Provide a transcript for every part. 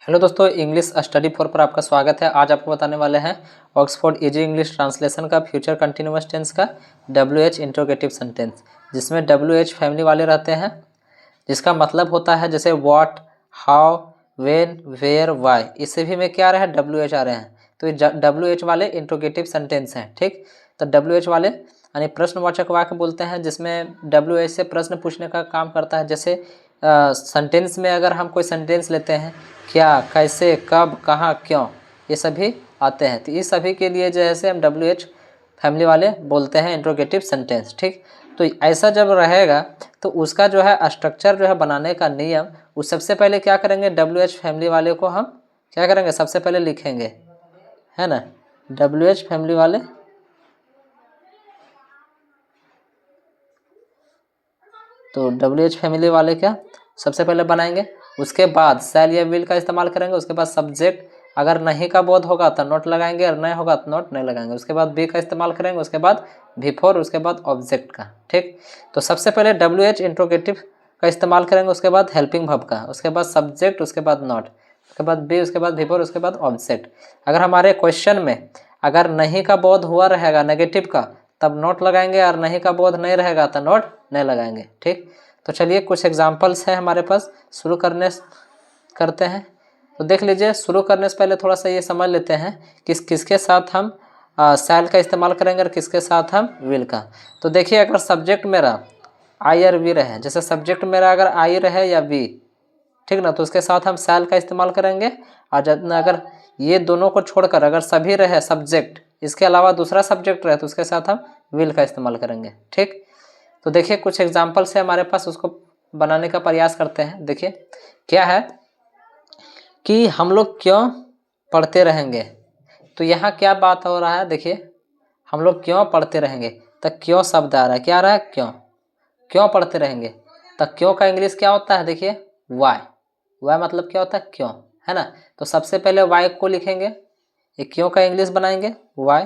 Hello दोस्तों, English study four पर आपका स्वागत है। आज आपको बताने वाले हैं ऑक्सफोर्ड इजी इंग्लिश ट्रांसलेशन का फ्यूचर कंटिन्यूअस टेंस का WH इंट्रोगेटिव सेंटेंस, जिसमें WH फैमिली वाले रहते हैं, जिसका मतलब होता है जैसे what, how, when, where, why. इससे भी में क्या आ रहा है, WH आ रहे हैं। तो ये WH वाले इंट्रोगेटिव सेंटेंस हैं। ठीक, तो WH वाले यानी प्रश्नवाचक वाक्य बोलते हैं, जिसमें WH से प्रश्न पूछने का काम करता है। जैसे सेंटेंस में अगर हम कोई सेंटेंस लेते हैं, क्या, कैसे, कब, कहाँ, क्यों, ये सभी आते हैं। तो इस सभी के लिए जैसे हम WH फैमिली वाले बोलते हैं इंट्रोगेटिव सेंटेंस। ठीक, तो ऐसा जब रहेगा तो उसका जो है स्ट्रक्चर जो है बनाने का नियम, उस सबसे पहले क्या करेंगे, WH फैमिली वाले को हम क्या करेंगे, सबसे पहले लिखेंगे, है ना। WH फैमिली वाले तो WH फैमिली वाले क्या सबसे पहले बनाएंगे। उसके बाद शैल या विल का इस्तेमाल करेंगे। उसके बाद सब्जेक्ट, अगर नहीं का बोध होगा तो नॉट लगाएंगे, और नहीं होगा तो नॉट नहीं लगाएंगे। उसके बाद बी का इस्तेमाल करेंगे। उसके बाद बिफोर, उसके बाद ऑब्जेक्ट का। ठीक, तो सबसे पहले WH इंट्रोगेटिव का इस्तेमाल करेंगे। उसके बाद हेल्पिंग वर्ब का, उसके बाद सब्जेक्ट, उसके बाद नॉट, उसके बाद बी, उसके बाद बिफोर, उसके बाद ऑब्जेक्ट। अगर हमारे क्वेश्चन में अगर नहीं का बोध हुआ रहेगा नेगेटिव का, तब नोट लगाएंगे, और नहीं का बोध नहीं रहेगा तो नोट नहीं लगाएंगे। ठीक, तो चलिए कुछ एग्जांपल्स हैं हमारे पास, शुरू करते हैं। तो देख लीजिए, शुरू करने से पहले थोड़ा सा ये समझ लेते हैं किसके साथ हम शैल का इस्तेमाल करेंगे और किसके साथ हम विल का। तो देखिए, अगर सब्जेक्ट मेरा आई और वी रहे, जैसे सब्जेक्ट मेरा अगर आई रहे या वी, ठीक ना, तो उसके साथ हम शैल का इस्तेमाल करेंगे। और अगर ये दोनों को छोड़कर अगर सभी रहे सब्जेक्ट, इसके अलावा दूसरा सब्जेक्ट रहे, तो उसके साथ हम विल का इस्तेमाल करेंगे। ठीक, तो देखिए कुछ एग्जाम्पल्स है हमारे पास, उसको बनाने का प्रयास करते हैं। देखिए क्या है कि हम लोग क्यों पढ़ते रहेंगे। तो यहाँ क्या बात हो रहा है, देखिए हम लोग क्यों पढ़ते रहेंगे, तो क्यों शब्द आ रहा है, क्या आ रहा है, क्यों, क्यों पढ़ते रहेंगे। तो क्यों का इंग्लिश क्या होता है, देखिए वाई। वाई मतलब क्या होता है, क्यों, है ना। तो सबसे पहले वाई को लिखेंगे, ये क्यों का इंग्लिश बनाएंगे वाई,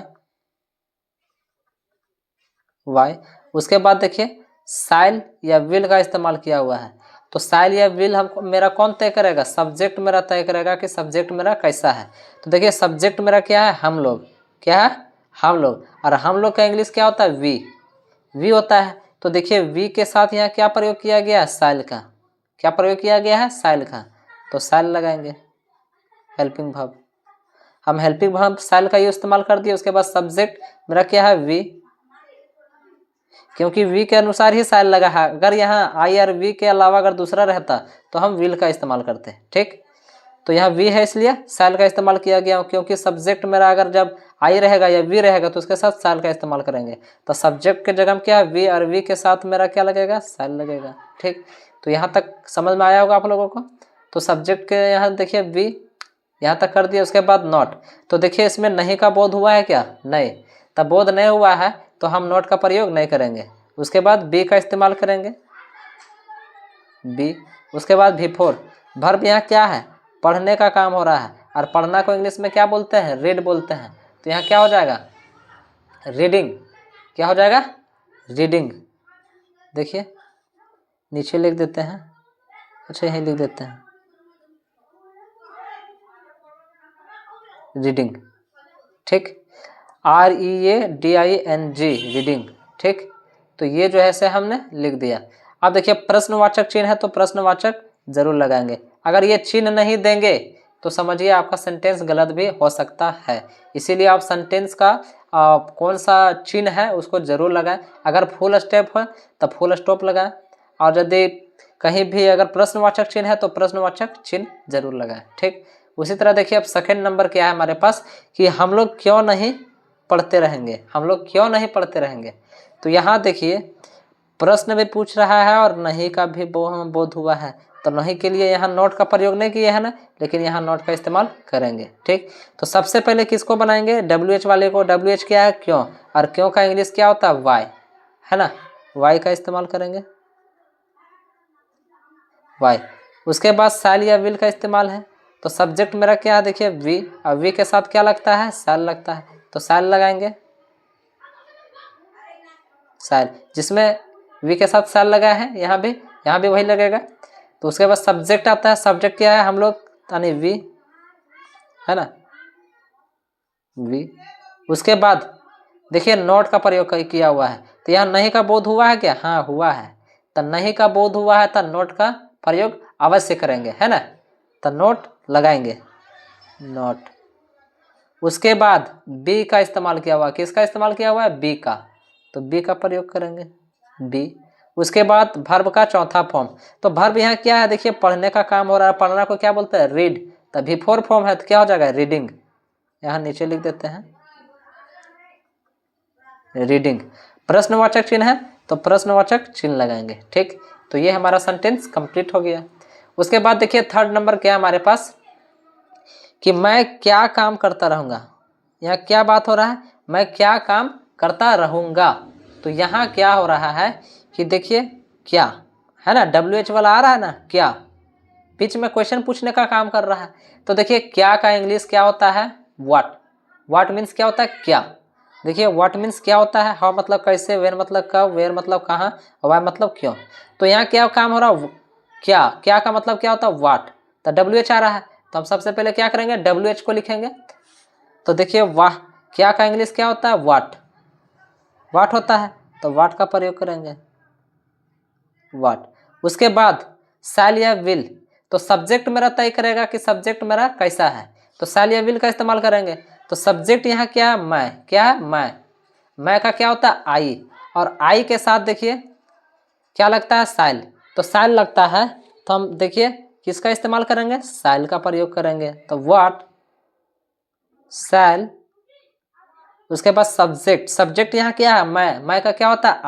वाई। उसके बाद देखिए शैल या विल का इस्तेमाल किया हुआ है। तो शैल या विल हमको मेरा कौन तय करेगा, सब्जेक्ट मेरा तय करेगा कि सब्जेक्ट मेरा कैसा है। तो देखिए सब्जेक्ट मेरा क्या है, हम लोग, क्या है, हम लोग। और हम लोग का इंग्लिश क्या होता है, वी होता है। तो देखिए वी के साथ यहाँ क्या प्रयोग किया गया है, शैल का। क्या प्रयोग किया गया है, शैल का। तो शैल लगाएंगे, हेल्पिंग वर्ब। हम हेल्पिंग वर्ब शैल का ये इस्तेमाल कर दिए। उसके बाद सब्जेक्ट मेरा क्या है, वी, क्योंकि वी के अनुसार ही शैल लगा है। अगर यहाँ आई और वी के अलावा अगर दूसरा रहता तो हम विल का इस्तेमाल करते। ठीक, तो यहाँ वी है इसलिए शैल का इस्तेमाल किया गया, क्योंकि सब्जेक्ट मेरा अगर जब आई रहेगा या वी रहेगा तो उसके साथ शैल का इस्तेमाल करेंगे। तो सब्जेक्ट के जगह क्या है, वी, और वी के साथ मेरा क्या लगेगा, शैल लगेगा। ठीक, तो यहाँ तक समझ में आया होगा आप लोगों को। तो सब्जेक्ट के यहाँ देखिए वी यहाँ तक कर दिया। उसके बाद नॉट, तो देखिए इसमें नहीं का बोध हुआ है क्या, नहीं, तब बोध नहीं हुआ है तो हम नॉट का प्रयोग नहीं करेंगे। उसके बाद बी का इस्तेमाल करेंगे, बी। उसके बाद बिफोर, वर्ब यहाँ क्या है, पढ़ने का काम हो रहा है, और पढ़ना को इंग्लिश में क्या बोलते हैं, रीड बोलते हैं। तो यहाँ क्या हो जाएगा, रीडिंग। क्या हो जाएगा, रीडिंग। देखिए नीचे लिख देते हैं, अच्छा यहीं लिख देते हैं, रीडिंग। ठीक, READING, रीडिंग। ठीक, तो ये जो है से हमने लिख दिया। अब देखिए प्रश्नवाचक चिन्ह है तो प्रश्नवाचक जरूर लगाएंगे। अगर ये चिन्ह नहीं देंगे तो समझिए आपका सेंटेंस गलत भी हो सकता है। इसीलिए आप सेंटेंस का कौन सा चिन्ह है उसको जरूर लगाएं। अगर फुल स्टॉप है तो फुल स्टॉप लगाएं, और यदि कहीं भी अगर प्रश्नवाचक चिन्ह है तो प्रश्नवाचक चिन्ह जरूर लगाएं। ठीक, उसी तरह देखिए अब सेकेंड नंबर क्या है हमारे पास, कि हम लोग क्यों नहीं पढ़ते रहेंगे, हम लोग क्यों नहीं पढ़ते रहेंगे। तो यहाँ देखिए प्रश्न भी पूछ रहा है और नहीं का भी बोध हुआ है। तो नहीं के लिए यहाँ नोट का प्रयोग नहीं किया है ना, लेकिन यहाँ नोट का इस्तेमाल करेंगे। ठीक, तो सबसे पहले किसको बनाएंगे, WH वाले को। WH क्या है, क्यों, और क्यों का इंग्लिश क्या होता है, वाई, है ना। वाई का इस्तेमाल करेंगे, वाई। उसके बाद शैल या विल का इस्तेमाल है। तो सब्जेक्ट मेरा क्या है, देखिए वी, और वी के साथ क्या लगता है, शैल लगता है। तो शैल लगाएंगे, शैल, जिसमें वी के साथ शैल लगा है, यहाँ भी वही लगेगा। तो उसके बाद सब्जेक्ट आता है। सब्जेक्ट क्या है, हम लोग यानी वी, है ना, वी। उसके बाद देखिए नॉट का प्रयोग किया हुआ है, तो यहाँ नहीं का बोध हुआ है क्या? हाँ हुआ है। तो नहीं का बोध हुआ है तो नॉट का प्रयोग अवश्य करेंगे, है ना, तो नोट लगाएंगे, नोट। उसके बाद बी का इस्तेमाल किया हुआ, किसका इस्तेमाल किया हुआ है? बी का, तो बी का प्रयोग करेंगे, बी। उसके बाद वर्ब का चौथा फॉर्म, तो वर्ब यहाँ क्या है? देखिए पढ़ने का काम हो रहा है, पढ़ना को क्या बोलते हैं? रीड, तो बिफोर फॉर्म है तो क्या हो जाएगा? रीडिंग। यहाँ नीचे लिख देते हैं रीडिंग। प्रश्नवाचक चिन्ह है तो प्रश्नवाचक चिन्ह लगाएंगे, ठीक। तो ये हमारा सेंटेंस कंप्लीट हो गया। उसके बाद देखिए थर्ड नंबर क्या है हमारे पास कि मैं क्या काम करता रहूँगा। यहाँ क्या बात हो रहा है? मैं क्या काम करता रहूँगा। तो यहाँ क्या हो रहा है कि देखिए क्या है ना, WH वाला आ रहा है ना, क्या बीच में क्वेश्चन पूछने का काम कर रहा है। तो देखिए क्या का इंग्लिश क्या होता है? व्हाट। व्हाट मीन्स क्या होता है? क्या। देखिए व्हाट मीन्स क्या होता है? हाउ मतलब कैसे, वेयर मतलब कब, वेयर मतलब कहाँ, वाई मतलब क्यों। तो यहाँ क्या काम हो रहा है? क्या। क्या का मतलब क्या होता है? व्हाट। तो WH आ रहा है, तो हम सबसे पहले क्या करेंगे? WH को लिखेंगे। तो देखिए वाह, क्या का इंग्लिश क्या होता है? व्हाट। व्हाट होता है, तो व्हाट का प्रयोग करेंगे, व्हाट। उसके बाद शैल या विल, तो सब्जेक्ट मेरा तय करेगा कि सब्जेक्ट मेरा कैसा है, तो शैल या विल का इस्तेमाल करेंगे। तो सब्जेक्ट यहाँ क्या है? मैं। क्या है? मैं का क्या होता है? आई, और आई के साथ देखिए क्या लगता है? शैल, तो शैल लगता है, तो हम देखिए किसका इस्तेमाल करेंगे? शैल का प्रयोग करेंगे, तो व्हाट शैल। उसके बाद सब्जेक्ट, सब्जेक्ट यहाँ क्या है? मैं का क्या होता है?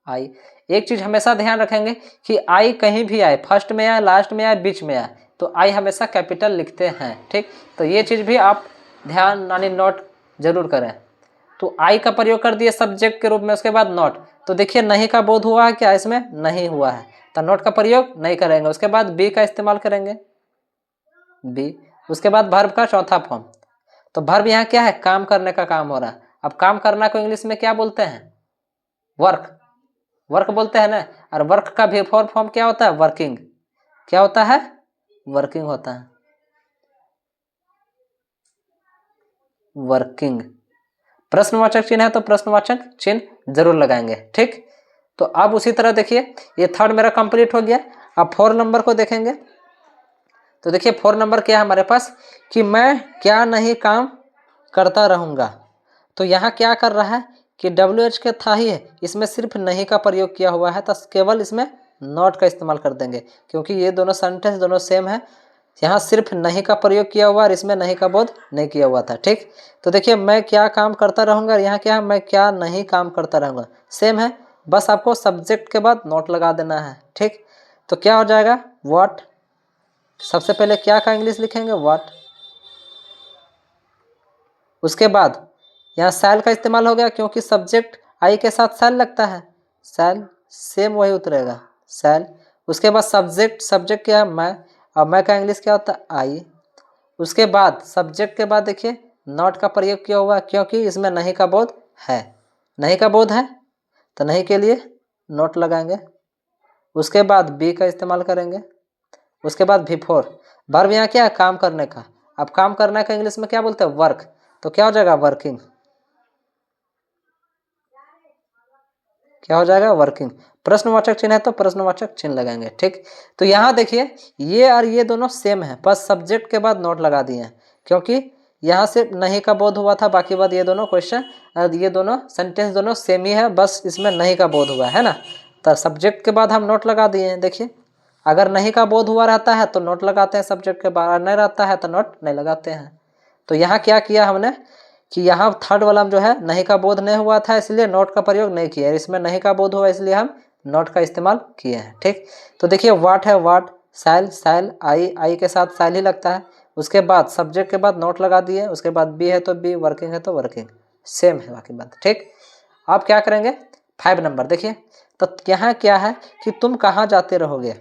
आई। एक चीज हमेशा ध्यान रखेंगे कि आई कहीं भी आए, फर्स्ट में आए, लास्ट में आए, बीच में आए, तो आई हमेशा कैपिटल लिखते हैं, ठीक। तो ये चीज भी आप ध्यान यानी नोट जरूर करें। तो आई का प्रयोग कर दिए सब्जेक्ट के रूप में। उसके बाद नॉट, तो देखिए नहीं का बोध हुआ है क्या? इसमें नहीं हुआ है, तो नॉट का प्रयोग नहीं करेंगे। उसके बाद बी का इस्तेमाल करेंगे, बी। उसके बाद वर्ब का चौथा फॉर्म, तो वर्ब यहाँ क्या है? काम करने का काम हो रहा है। अब काम करना को इंग्लिश में क्या बोलते हैं? वर्क। वर्क बोलते हैं ना, और वर्क का बिफोर फॉर्म क्या होता है? वर्किंग। क्या होता है? वर्किंग होता है, वर्किंग। प्रश्नवाचक चिन्ह है तो प्रश्नवाचक चिन्ह जरूर लगाएंगे, ठीक। तो अब उसी तरह देखिए ये थर्ड मेरा कंप्लीट हो गया। अब 4 नंबर को देखेंगे। तो देखिए 4 नंबर क्या है हमारे पास कि मैं क्या नहीं काम करता रहूँगा। तो यहाँ क्या कर रहा है कि WH के था ही है, इसमें सिर्फ नहीं का प्रयोग किया हुआ है, तो केवल इसमें नॉट का इस्तेमाल कर देंगे, क्योंकि ये दोनों सेंटेंस दोनों सेम है। यहाँ सिर्फ नहीं का प्रयोग किया हुआ और इसमें नहीं का बोध नहीं किया हुआ था, ठीक। तो देखिए मैं क्या काम करता रहूँगा, यहाँ क्या है? मैं क्या नहीं काम करता रहूँगा, सेम है, बस आपको सब्जेक्ट के बाद नोट लगा देना है, ठीक। तो क्या हो जाएगा? व्हाट। सबसे पहले क्या का इंग्लिश लिखेंगे? व्हाट। उसके बाद यहाँ शैल का इस्तेमाल हो गया, क्योंकि सब्जेक्ट आई के साथ शैल लगता है, शैल सेम वही उतरेगा, शैल। उसके बाद सब्जेक्ट, सब्जेक्ट क्या है? मैं, और मैं का इंग्लिश क्या होता है? आई। उसके बाद सब्जेक्ट के बाद देखिए नॉट का प्रयोग किया हुआ, क्योंकि इसमें नहीं का बोध है, नहीं का बोध है तो नहीं के लिए नोट लगाएंगे। उसके बाद बी का इस्तेमाल करेंगे। उसके बाद बिफोर, वर्ब यहाँ क्या है? काम करने का। अब काम करने का इंग्लिश में क्या बोलते हैं? वर्क, तो क्या हो जाएगा? वर्किंग। क्या हो जाएगा? वर्किंग। प्रश्नवाचक चिन्ह है तो प्रश्नवाचक चिन्ह लगाएंगे, ठीक। तो यहाँ देखिए ये और ये दोनों सेम है, बस सब्जेक्ट के बाद नोट लगा दिए हैं, क्योंकि यहाँ से नहीं का बोध हुआ था, बाकी बात ये दोनों क्वेश्चन, ये दोनों सेंटेंस दोनों सेम ही है, बस इसमें नहीं का बोध हुआ है ना, तो सब्जेक्ट के बाद हम नोट लगा दिए हैं। देखिए अगर नहीं का बोध हुआ रहता है तो नोट लगाते हैं सब्जेक्ट के बाद, नहीं रहता है तो नोट नहीं लगाते हैं। तो यहाँ क्या किया हमने कि यहाँ थर्ड वाला में जो है नहीं का बोध नहीं हुआ था, इसलिए नोट का प्रयोग नहीं किया, इसमें नहीं का बोध हुआ इसलिए हम नोट का इस्तेमाल किए हैं, ठीक। तो देखिए व्हाट है? व्हाट। शैल, शैल, आई के साथ शैल ही लगता है। उसके बाद सब्जेक्ट के बाद नोट लगा दिए। उसके बाद बी है तो बी, वर्किंग है तो वर्किंग, सेम है बाकी बात, ठीक। आप क्या करेंगे? 5 नंबर देखिए, तो यहाँ क्या है कि तुम कहाँ जाते रहोगे,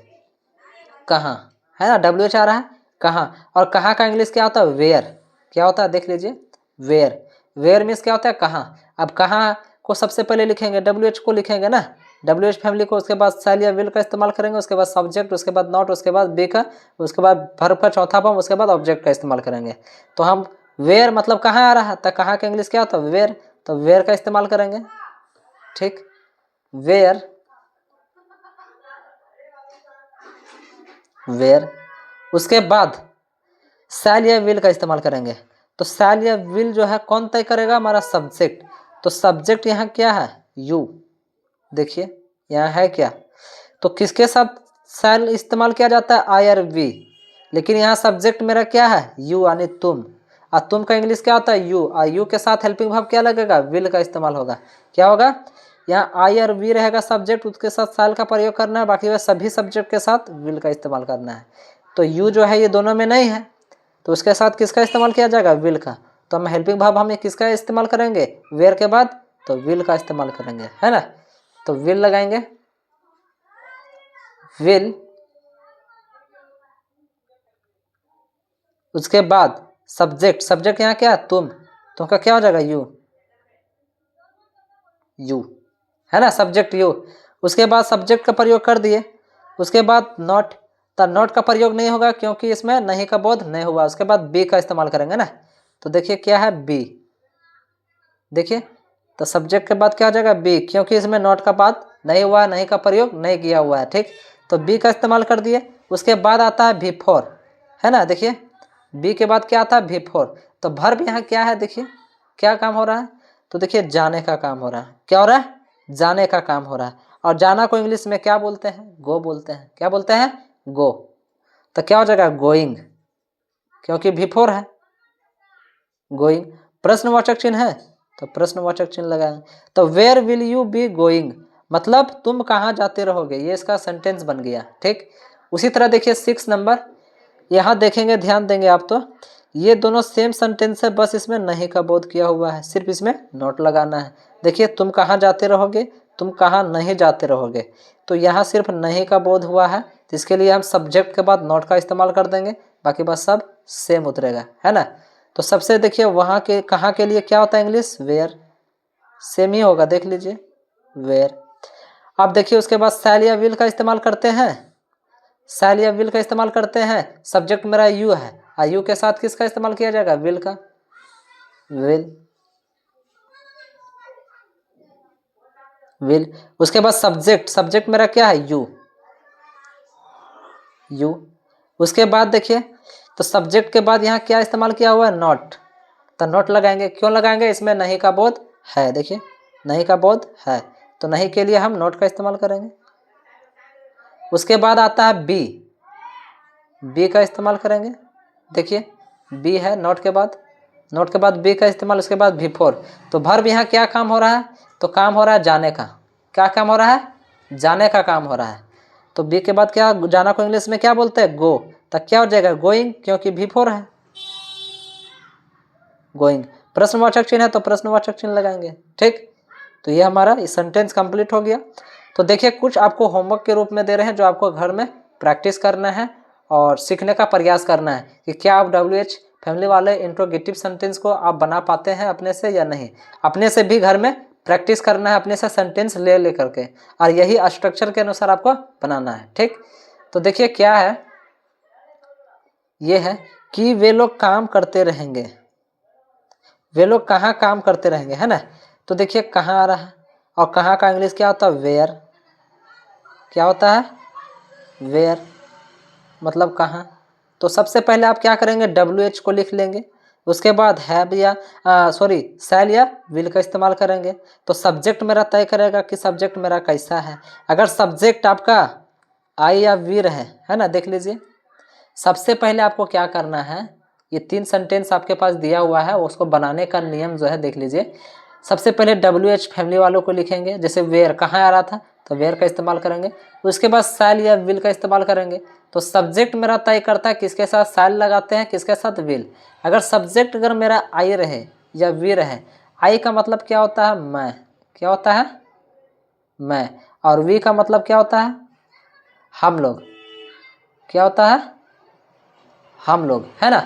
कहाँ है ना, WH आ रहा है, कहाँ। और कहाँ का इंग्लिश क्या होता है? वेयर। क्या होता है? देख लीजिए, वेयर। वेयर मीन्स क्या होता है? कहाँ। अब कहाँ को सबसे पहले लिखेंगे? WH को लिखेंगे ना, WH फैमिली को, उसके बाद शैल या विल का इस्तेमाल करेंगे, उसके बाद सब्जेक्ट, उसके बाद नॉट, उसके बाद बी का, उसके बाद वर्ब का चौथा फॉर्म, उसके बाद ऑब्जेक्ट का इस्तेमाल करेंगे। तो हम वेयर मतलब कहाँ आ रहा है, तो कहाँ का इंग्लिश क्या होता है, वेयर, तो वेयर का इस्तेमाल करेंगे। ठीक, वेयर, वेयर। उसके बाद शैल या विल का इस्तेमाल करेंगे। तो शैल या विल जो है कौन तय करेगा, हमारा सब्जेक्ट। तो सब्जेक्ट यहाँ क्या है, यू। देखिए यहाँ है क्या, तो किसके साथ शैल इस्तेमाल किया जाता है, आई और वी, लेकिन यहाँ सब्जेक्ट मेरा क्या है, यू यानी तुम। और तुम का इंग्लिश क्या होता है, यू, और यू के साथ हेल्पिंग वर्ब क्या लगेगा, विल का इस्तेमाल होगा। क्या होगा, यहाँ आई और वी रहेगा सब्जेक्ट, उसके साथ शैल का प्रयोग करना है, बाकी वह सभी सब्जेक्ट के साथ विल का इस्तेमाल करना है। तो यू जो है ये दोनों में नहीं है, तो उसके साथ किसका इस्तेमाल किया जाएगा, विल का। तो हम हेल्पिंग वर्ब हमें किसका इस्तेमाल करेंगे, वेयर के बाद, तो विल का इस्तेमाल करेंगे, है ना। तो विल लगाएंगे, विल। उसके बाद सब्जेक्ट, सब्जेक्ट यहाँ क्या है, तुम का क्या हो जाएगा, यू, यू, है ना, सब्जेक्ट यू। उसके बाद सब्जेक्ट का प्रयोग कर दिए, उसके बाद नॉट, तो नॉट का प्रयोग नहीं होगा क्योंकि इसमें नहीं का बोध नहीं हुआ। उसके बाद बी का इस्तेमाल करेंगे ना, तो देखिए क्या है, बी। देखिए तो सब्जेक्ट के बाद क्या हो जाएगा, बी, क्योंकि इसमें नॉट का बात नहीं हुआ, नहीं का प्रयोग नहीं किया हुआ है। ठीक, तो बी का इस्तेमाल कर दिए। उसके बाद आता है बिफोर, है ना। देखिए बी के बाद क्या आता है, बिफोर। तो वर्ब यहाँ क्या है, देखिए क्या काम हो रहा है, तो देखिए जाने का काम हो रहा है। क्या हो रहा है, जाने का काम हो रहा है। और जाना को इंग्लिश में क्या बोलते हैं, गो बोलते हैं। क्या बोलते हैं, गो। तो क्या हो जाएगा, गोइंग, क्योंकि बिफोर है, गोइंग। प्रश्नवाचक चिन्ह है तो प्रश्नवाचक चिन्ह लगाएंगे। तो where will you be going, मतलब तुम कहाँ जाते रहोगे, ये इसका सेंटेंस बन गया। ठीक, उसी तरह देखिए 6 नंबर, यहाँ देखेंगे, ध्यान देंगे आप, तो ये दोनों सेम सेंटेंस है, बस इसमें नहीं का बोध किया हुआ है, सिर्फ इसमें नोट लगाना है। देखिए तुम कहाँ जाते रहोगे, तुम कहाँ नहीं जाते रहोगे, तो यहाँ सिर्फ नहीं का बोध हुआ है, तो इसके लिए हम सब्जेक्ट के बाद नोट का इस्तेमाल कर देंगे, बाकी बस सब सेम उतरेगा, है ना। तो सबसे देखिए वहाँ के कहाँ के लिए क्या होता है इंग्लिश, वेयर, सेम ही होगा, देख लीजिए वेयर। अब देखिए उसके बाद शैल या विल का इस्तेमाल करते हैं, शैल या विल का इस्तेमाल करते हैं। सब्जेक्ट मेरा यू है, और यू के साथ किसका इस्तेमाल किया जाएगा, विल का, विल, विल। उसके बाद सब्जेक्ट, सब्जेक्ट मेरा क्या है, यू, यू। उसके बाद देखिए तो सब्जेक्ट के बाद यहाँ क्या इस्तेमाल किया हुआ है, नॉट, तो नॉट लगाएंगे। क्यों लगाएंगे, इसमें नहीं का बोध है, देखिए नहीं का बोध है, तो नहीं के लिए हम नॉट का इस्तेमाल करेंगे। उसके बाद आता है बी, बी का इस्तेमाल करेंगे। देखिए बी है नॉट के बाद, नॉट के बाद बी का इस्तेमाल, उसके बाद बिफोर। तो वर्ब यहाँ क्या काम हो रहा है, तो काम हो रहा है जाने का। क्या काम हो रहा है, जाने का काम हो रहा है। तो बी के बाद क्या, जाना को इंग्लिश में क्या बोलते हैं, गो, तो क्या हो जाएगा, गोइंग, क्योंकि बिफोर है, गोइंग। प्रश्नवाचक चिन्ह है तो प्रश्नवाचक चिन्ह लगाएंगे। ठीक, तो ये हमारा सेंटेंस कंप्लीट हो गया। तो देखिए कुछ आपको होमवर्क के रूप में दे रहे हैं, जो आपको घर में प्रैक्टिस करना है और सीखने का प्रयास करना है कि क्या आप WH फैमिली वाले इंट्रोगेटिव सेंटेंस को आप बना पाते हैं अपने से या नहीं। अपने से भी घर में प्रैक्टिस करना है, अपने से सेंटेंस ले ले करके, और यही स्ट्रक्चर के अनुसार आपको बनाना है। ठीक, तो देखिए क्या है, ये है कि वे लोग काम करते रहेंगे, वे लोग कहाँ काम करते रहेंगे, है ना। तो देखिए कहाँ आ रहा है, और कहाँ का इंग्लिश क्या होता है, वेयर। क्या होता है, वेयर, मतलब कहाँ। तो सबसे पहले आप क्या करेंगे, WH को लिख लेंगे, उसके बाद हैव या सॉरी शैल या विल का इस्तेमाल करेंगे। तो सब्जेक्ट मेरा तय करेगा कि सब्जेक्ट मेरा कैसा है। अगर सब्जेक्ट आपका आई या वी रहे, है ना, देख लीजिए सबसे पहले आपको क्या करना है, ये 3 सेंटेंस आपके पास दिया हुआ है, उसको बनाने का नियम जो है देख लीजिए। सबसे पहले WH फैमिली वालों को लिखेंगे, जैसे वेयर कहाँ आ रहा था, तो वेयर का इस्तेमाल करेंगे। उसके बाद शैल या विल का इस्तेमाल करेंगे। तो सब्जेक्ट मेरा तय करता है किसके साथ शैल लगाते हैं, किसके साथ विल। अगर सब्जेक्ट अगर मेरा आई रहे या वी रहे, आई का मतलब क्या होता है, मैं, क्या होता है, मैं, और वी का मतलब क्या होता है, हम लोग, क्या होता है, हम लोग, है ना।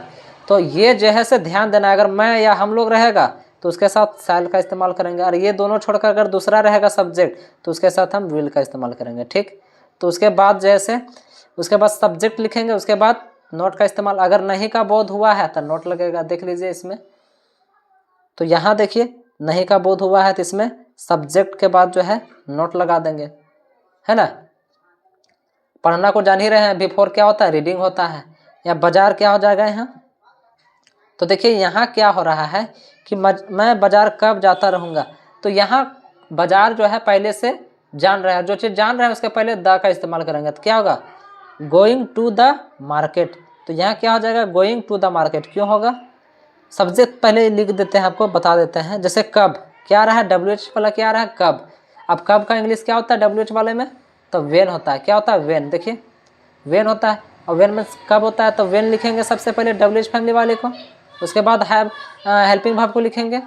तो ये जो है से ध्यान देना, अगर मैं या हम लोग रहेगा तो उसके साथ शैल का इस्तेमाल करेंगे। और ये दोनों छोड़कर अगर दूसरा रहेगा सब्जेक्ट तो उसके साथ हम विल का इस्तेमाल करेंगे। ठीक, तो उसके बाद जैसे उसके बाद सब्जेक्ट लिखेंगे, उसके बाद नॉट का इस्तेमाल। अगर नहीं का बोध हुआ है तो नॉट लगेगा। देख लीजिए इसमें, तो यहाँ देखिए नहीं का बोध हुआ है तो इसमें सब्जेक्ट के बाद जो है नॉट लगा देंगे, है ना। पढ़ना को जान ही रहे हैं, बिफोर क्या होता है, रीडिंग होता है। या बाजार क्या हो जाएगा यहाँ, तो देखिए यहाँ क्या हो रहा है कि मैं बाजार कब जाता रहूँगा। तो यहाँ बाजार जो है पहले से जान रहा है, जो चीज़ जान रहा है उसके पहले द का इस्तेमाल करेंगे तो क्या होगा, गोइंग टू द मार्केट। तो यहाँ क्या हो जाएगा, गोइंग टू द मार्केट। क्यों होगा, सब्जेक्ट पहले लिख देते हैं, आपको बता देते हैं। जैसे कब क्या रहा है, WH वाला क्या रहा है, कब। अब कब का इंग्लिश क्या होता है WH वाले में, तो वेन होता है। क्या होता है, वेन। देखिए वेन होता है, और वेन में कब होता है, तो वेन लिखेंगे सबसे पहले WH फैमिली वाले को, उसके बाद हैव हेल्पिंग वर्ब को लिखेंगे।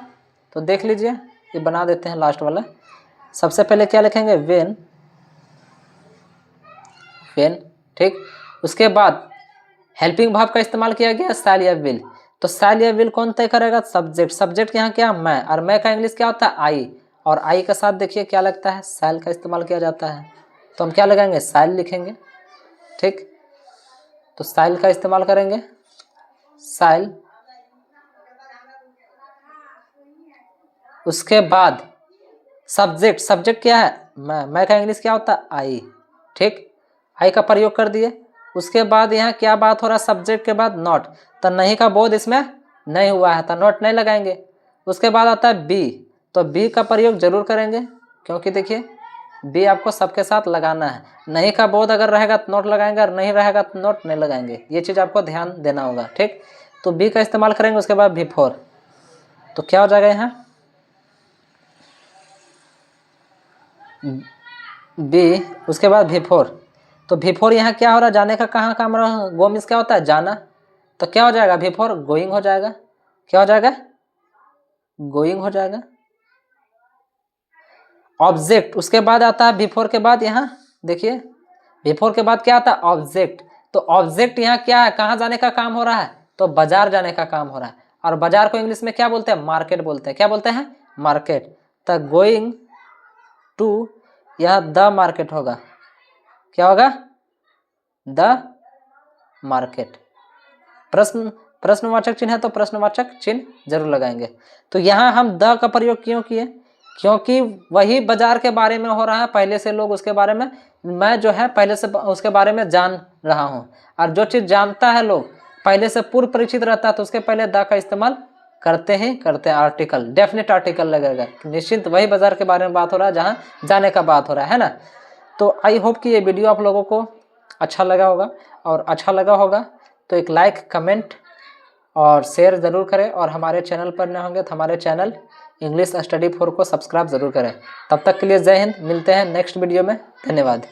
तो देख लीजिए ये बना देते हैं लास्ट वाला। सबसे पहले क्या लिखेंगे, वेन, वेन। ठीक, उसके बाद हेल्पिंग वर्ब का इस्तेमाल किया गया शैल या विल। तो शैल या विल कौन तय करेगा, सब्जेक्ट। सब्जेक्ट यहाँ क्या, मैं, और मैं का इंग्लिश क्या होता है, आई। और आई के साथ देखिए क्या लगता है, शैल का इस्तेमाल किया जाता है। तो हम क्या लगाएंगे, शैल लिखेंगे। ठीक, तो शैल का इस्तेमाल करेंगे, शैल। उसके बाद सब्जेक्ट, सब्जेक्ट क्या है, मैं का इंग्लिश क्या होता है, आई। ठीक, आई का प्रयोग कर दिए। उसके बाद यहाँ क्या बात हो रहा है, सब्जेक्ट के बाद नॉट। तो नहीं का बोध इसमें नहीं हुआ है तो नॉट नहीं लगाएंगे। उसके बाद आता है बी, तो बी का प्रयोग जरूर करेंगे, क्योंकि देखिए बी आपको सबके साथ लगाना है। नहीं का बोध अगर रहेगा तो नॉट लगाएंगे, और नहीं रहेगा तो नॉट नहीं लगाएंगे। ये चीज़ आपको ध्यान देना होगा। ठीक, तो बी का इस्तेमाल करेंगे। उसके बाद बिफोर, तो क्या हो जाएगा यहाँ, बी, उसके बाद बिफोर। तो बिफोर यहाँ क्या हो रहा है, जाने का कहाँ काम रहा, गो मीन्स क्या होता है, जाना। तो क्या हो जाएगा, बिफोर गोइंग हो जाएगा। क्या हो जाएगा, गोइंग हो जाएगा। ऑब्जेक्ट, उसके बाद आता है बिफोर के बाद, यहाँ देखिए बिफोर के बाद क्या आता है, ऑब्जेक्ट। तो ऑब्जेक्ट यहाँ क्या है, कहाँ जाने का काम हो रहा है, तो बाजार जाने का काम हो रहा है। और बाजार को इंग्लिश में क्या बोलते हैं, मार्केट बोलते हैं। क्या बोलते हैं, मार्केट। तो गोइंग टू, यह द मार्केट होगा। क्या होगा, द मार्केट। प्रश्नवाचक चिन्ह है तो प्रश्नवाचक चिन्ह जरूर लगाएंगे। तो यहाँ हम द का प्रयोग क्यों किए, क्योंकि वही बाजार के बारे में हो रहा है, पहले से लोग उसके बारे में, मैं जो है पहले से उसके बारे में जान रहा हूँ। और जो चीज़ जानता है लोग पहले से पूर्व परिचित रहता है तो उसके पहले द का इस्तेमाल करते हैं। आर्टिकल, डेफिनेट आर्टिकल लगेगा, निश्चित वही बाजार के बारे में बात हो रहा है जहाँ जाने का बात हो रहा है ना। तो आई होप कि ये वीडियो आप लोगों को अच्छा लगा होगा, और अच्छा लगा होगा तो एक लाइक, कमेंट और शेयर ज़रूर करें। और हमारे चैनल पर नए होंगे तो हमारे चैनल इंग्लिश स्टडी 4 को सब्सक्राइब ज़रूर करें। तब तक के लिए जय हिंद, मिलते हैं नेक्स्ट वीडियो में। धन्यवाद।